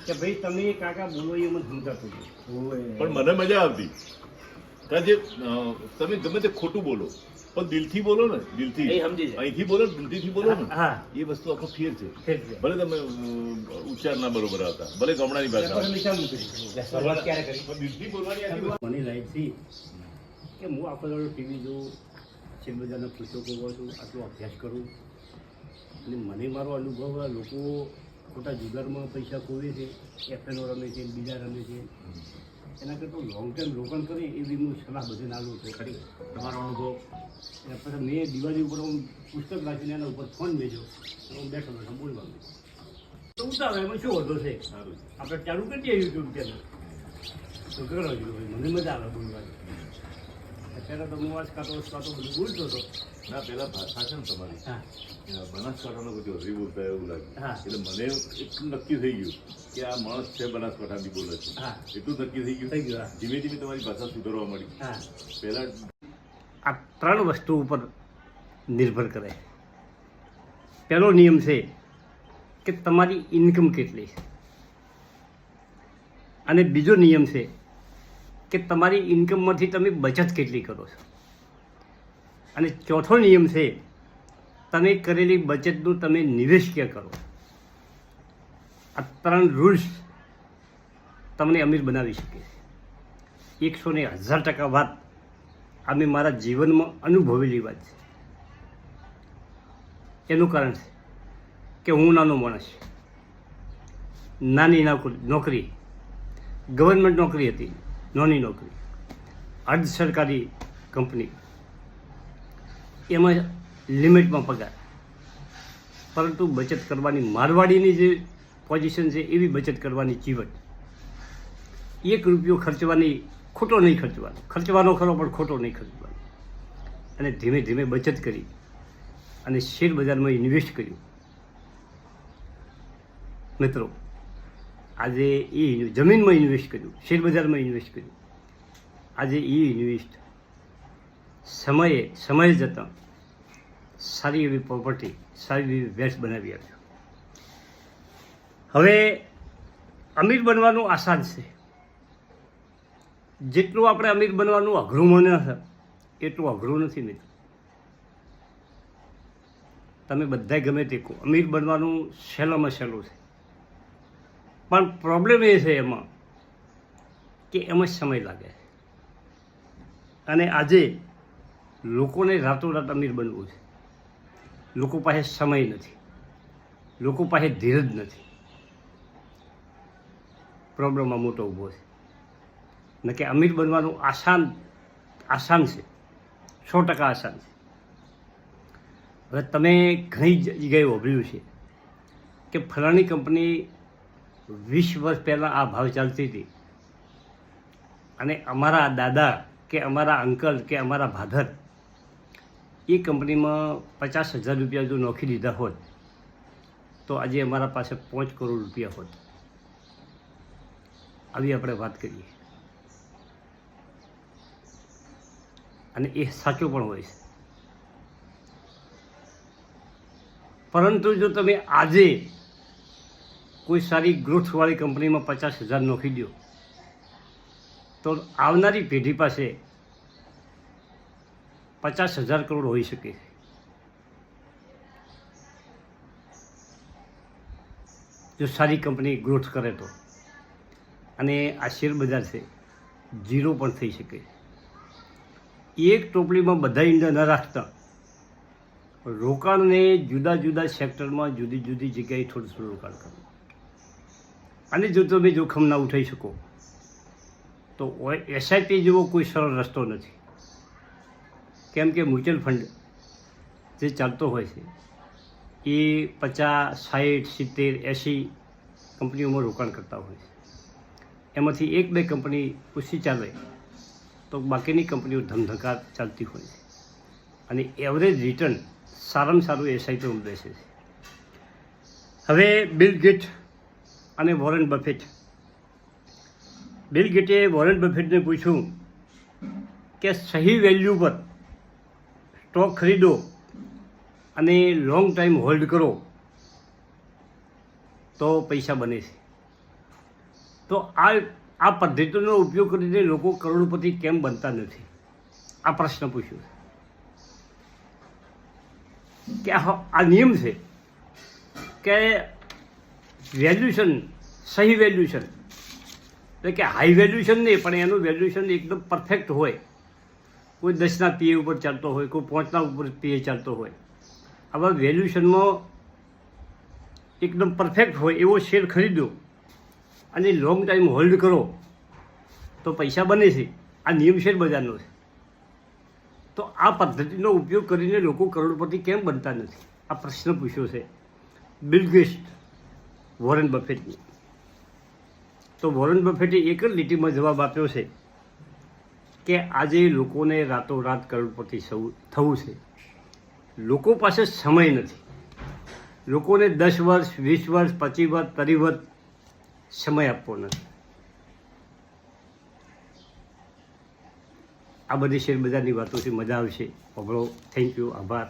કે ભાઈ તમે કાકા બોલો એ મને સમજાતું પણ મને મજા આવતી કારણ કે તમે ગમે તે ખોટું બોલો પણ દિલથી બોલો ને, દિલથી અહીંથી બોલો દિલથી બોલો ને, એ વસ્તુ આખો ફેર છે. ભલે તમે ઉચ્ચાર ના બરોબર આવતા, ભલે ગામડાની ભાષા, દિલથી બોલવાની. મને લાઈફ થી કે હું આખો ટીવી જોઉં, શેરબજારના પુસ્તકો વાંચું, આટલો અભ્યાસ કરું અને મને મારો અનુભવ લોકો ખોટા જુગારમાં પૈસા ખોવે છે, એફએનઓ રમે છે, બીજા રમે છે, એના કરતાં લોંગ ટર્મ રોકાણ કરે એવી હું સલાહ બધાને આલું છું. ખરી તમારો અનુભવ? પછી મેં દિવાળી ઉપર હું પુસ્તક રાખીને એના ઉપર ફોન ભેજો, હું બેઠો બેઠો બોલવાનું તો ઉતારો. એમાં શું વધો છે? આપણે ચાલુ કરી દઈએ યુટ્યુબ ચેનલ તો કરો છો, મને મજા આવે બોલવાની. અત્યારે તો હું વાંચકાતો બધું બોલતો હતો. ના, પેલા ભાષા છે ને તમારી, બનાસકાંઠાનો બધું હરી બોલતા એવું લાગે. એટલે મને એટલું નક્કી થઈ ગયું કે આ માણસ છે બનાસકાંઠાથી બોલે છે, એટલું નક્કી થઈ ગયું. ધીમે ધીમે તમારી ભાષા સુધારવા મળી. પહેલા આ ત્રણ વસ્તુ ઉપર નિર્ભર કરે. પહેલો નિયમ છે કે તમારી ઇન્કમ કેટલી છે, અને બીજો નિયમ છે કે તમારી ઇન્કમમાંથી તમે બચત કેટલી કરો છો, અને ચોથો નિયમ છે તમે કરેલી બચતનું તમે નિવેશ ક્યાં કરો. આ ત્રણ રૂલ્સ તમને અમીર બનાવી શકે છે. 110% વાત આ મેં મારા જીવનમાં અનુભવેલી વાત છે. એનું કારણ છે કે હું નાનો માણસ, નાની નોકરી, ગવર્મેન્ટ નોકરી હતી, નાની નોકરી, અર્ધ સરકારી કંપની, એમાં લિમિટમાં પગાર, પરંતુ બચત કરવાની મારવાડીની જે પોઝિશન છે એવી બચત કરવાની ચીવટ. 1 રૂપિયો ખર્ચવાની, ખોટો નહીં ખર્ચવાનો, ખર્ચવાનો ખરો પણ ખોટો નહીં ખર્ચવાનો, અને ધીમે ધીમે બચત કરી અને શેર બજારમાં ઇન્વેસ્ટ કર્યું. મિત્રો, આજે એ જમીનમાં ઇન્વેસ્ટ કર્યું, શેર બજારમાં ઇન્વેસ્ટ કર્યું. આજે એ ઇન્વેસ્ટ સમય જતાં સારી એવી પ્રોપર્ટી, સારી એવી વેલ્થ બનાવી આપ્યો. હવે અમીર બનવાનું આસાન છે. જેટલું આપણે અમીર બનવાનું અઘરું મને છે એટલું અઘરું નથી મિત્રો. તમે બધાય ગમે તે કહો, અમીર બનવાનું સહેલામાં સહેલું છે, પણ પ્રોબ્લેમ એ છે એમાં કે એમાં સમય લાગે છે. અને આજે લોકોને રાતોરાત અમીર બનવું છે. લોકો પાસે સમય નથી, લોકો પાસે ધીરજ નથી. પ્રોબ્લેમ આ મોટો ઊભો છે. ન કે અમીર બનવાનું આસાન છે, 100% આસાન છે. હવે તમે ઘણી જગ્યાએ વાપર્યું છે કે ફલાણી કંપની 20 વર્ષ પહેલાં આ ભાવ ચાલતી હતી, અને અમારા દાદા કે અમારા અંકલ કે અમારા ભાદર એ કંપનીમાં 50,000 રૂપિયા જો નોખી દીધા હોત તો આજે અમારા પાસે 5 કરોડ રૂપિયા હોત. આવી આપણે વાત કરીએ, અને એ સાચું પણ હોય છે. પરંતુ જો તમે આજે કોઈ સારી ગ્રોથવાળી કંપનીમાં 50,000 નોખી દો તો આવનારી પેઢી પાસે 50,000 કરોડ હોઈ શકે છે. જો સારી કંપની ગ્રોથ કરે તો. અને આ શેર બજાર છે, ઝીરો પણ થઈ શકે છે. એક ટોપલીમાં બધા ઈંડા ન રાખતા રોકાણને જુદા જુદા સેક્ટરમાં જુદી જુદી જગ્યાએ થોડું થોડું રોકાણ કરવું. અને જો તમે જોખમ ના ઉઠાવી શકો તો એસઆઈપી જેવો કોઈ સરળ રસ્તો નથી. કેમ કે મ્યુચ્યુઅલ ફંડ જે ચાલતો હોય છે એ 50, 60, 70, 80 કંપનીઓમાં રોકાણ કરતા હોય છે. એમાંથી 1-2 કંપની ઓછી ચાલે તો બાકીની કંપનીઓ ધમધકાર ચાલતી હોય છે, અને એવરેજ રિટર્ન સારામાં સારું એસઆઈપીમાં બેસે છે. હવે બિલ ગેટ અને Warren buffet. Bill Gate Warren બફેટને પૂછ્યું કે સહી વેલ્યુ પર સ્ટોક ખરીદો અને લોંગ ટાઈમ હોલ્ડ કરો તો પૈસા બને છે. તો આ પદ્ધતિનો ઉપયોગ કરીને લોકો કરોડપતિ કેમ બનતા નથી? આ પ્રશ્ન પૂછ્યો કે આ નિયમ છે કે વેલ્યુશન, સહી વેલ્યુશન, એટલે કે હાઈ વેલ્યુશન નહીં પણ એનું વેલ્યુશન એકદમ પરફેક્ટ હોય. કોઈ 10ના પીએ ઉપર ચાલતો હોય, કોઈ 5ના ઉપર પીએ ચાલતો હોય. આવા વેલ્યુશનમાં એકદમ પરફેક્ટ હોય એવો શેર ખરીદો અને લોંગ ટાઈમ હોલ્ડ કરો તો પૈસા બને છે. આ નિયમ શેર બજારનો છે. તો આ પદ્ધતિનો ઉપયોગ કરીને લોકો કરોડપતિ કેમ બનતા નથી? આ પ્રશ્ન પૂછ્યો છે બિલ ગેટ્સ, વોરેન બફેટની. તો વોરેન બફેટે એક જ લીટીમાં જવાબ આપ્યો છે કે આજે લોકોને રાતોરાત કરોડપતિ થવું છે. લોકો પાસે સમય નથી. લોકોને 10 વર્ષ, 20 વર્ષ, 25 વર્ષ, 30 વર્ષ સમય આપવો નથી. આ બધી શેરબજારની વાતોથી મજા આવશે. અભળો. Thank you. આભાર.